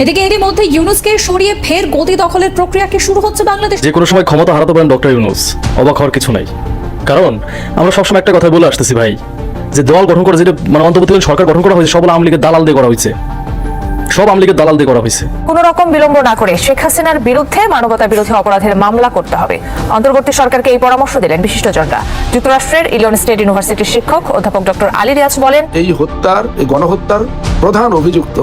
এদিকে এরই মধ্যে ইউনূসকে সরিয়ে ফের গদি দখলের প্রক্রিয়া কি শুরু হচ্ছে বাংলাদেশ? যে কোনো সময় ক্ষমতা হারাতে পারেন ডক্টর ইউনূস, অবাক হওয়ার কিছু নাই। কারণ আমরা সবসময় একটা কথা বলে আসতেছি ভাই, যে দল গঠন করে যেটা অন্তর্বর্তীকালীন সরকার গঠন করা হয়েছে সব আওয়ামী লীগের দালাল দিয়ে করা হয়েছে, সব আওয়ামী লীগের দালাল দিয়ে করা হয়েছে। কোন রকম বিলম্ব না করে শেখ হাসিনার বিরুদ্ধে মানবতা বিরোধী অপরাধের মামলা করতে হবে। অন্তর্বর্তী সরকারকে এই পরামর্শ দিলেন বিশিষ্টজনরা। যুক্তরাষ্ট্রের ইলিনয় স্টেট ইউনিভার্সিটির শিক্ষক অধ্যাপক ডক্টর আলী রিয়াজ বলেন, এই গণহত্যার প্রধান অভিযুক্ত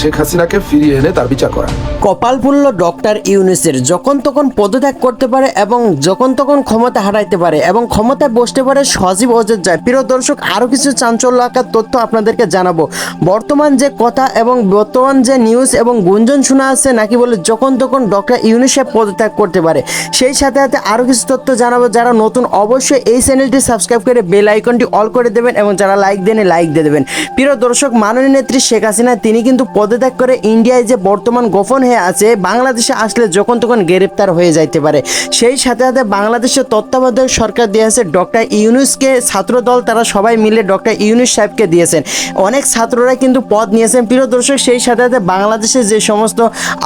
শেখ হাসিনাকে ফিরিয়ে এনে তার বিচার করা। কপাল পুল্ল ডক্টর ইউনূসের, যখন তখন পদত্যাগ করতে পারে এবং যখন তখন ক্ষমতা হারাইতে পারে এবং ক্ষমতায় বসতে পারে সজীব ওজের যায়। প্রিয় দর্শক, আরও কিছু চাঞ্চল্যকর তথ্য আপনাদেরকে জানাবো। বর্তমান যে কথা এবং বর্তমান যে নিউজ এবং গুঞ্জন শোনা আছে নাকি বলে যখন তখন ডক্টর ইউনূস পদত্যাগ করতে পারে, সেই সাথে সাথে আরও কিছু তথ্য জানাবো। যারা নতুন অবশ্যই এই চ্যানেলটি সাবস্ক্রাইব করে বেল আইকনটি অল করে দেবেন এবং যারা লাইক দেন লাইক দিয়ে দেবেন। প্রিয় দর্শক, মাননীয় নেত্রী শেখ হাসিনা তিনি কিন্তু পদত্যাগ করে ইন্ডিয়ায় যে বর্তমান গোপন হয়ে আছে, বাংলাদেশে আসলে যখন তখন গ্রেপ্তার হয়ে যাইতে পারে। সেই সাথে সাথে বাংলাদেশের তত্ত্বাবধায়ক সরকার দিয়েছে ডক্টর ইউনূসকে, ছাত্রদল তারা সবাই মিলে ডক্টর ইউনূস সাহেবকে দিয়েছেন। অনেক ছাত্ররা কিন্তু পদ নিয়েছেন। প্রিয় দর্শক, সেই সাথে সাথে বাংলাদেশে যে সমস্ত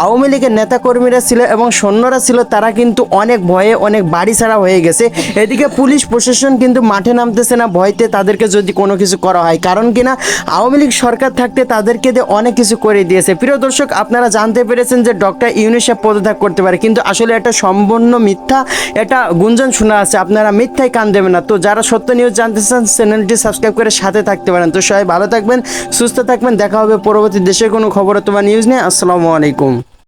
আওয়ামী লীগের নেতাকর্মীরা ছিল এবং সৈন্যরা ছিল তারা কিন্তু অনেক ভয়ে অনেক বাড়ি ছাড়া হয়ে গেছে। এদিকে পুলিশ প্রশাসন কিন্তু মাঠে নামতেছে না ভয়তে তাদেরকে যদি কোনো কিছু করা হয়, কারণ কিনা আওয়ামী লীগ সরকার থাকতে তাদেরকে দিয়ে অনেক কিছু করে দিয়েছে। প্রিয় দর্শক, আপনারা জানতে পেরেছেন যে ডক্টর ইউনূস পদত্যাগ করতে পারে, কিন্তু আসলে এটা সম্পূর্ণ মিথ্যা, এটা গুঞ্জন শোনা আছে। আপনারা মিথ্যায় কান দেবেন না। তো যারা সত্য নিউজ জানতে চান চ্যানেলটি সাবস্ক্রাইব করে সাথে থাকতে পারেন। তো সবাই ভালো থাকবেন, সুস্থ থাকবেন, দেখা হবে পরবর্তী দেশের কোনো খবর অথবা নিউজ নিয়ে। আসসালামু আলাইকুম।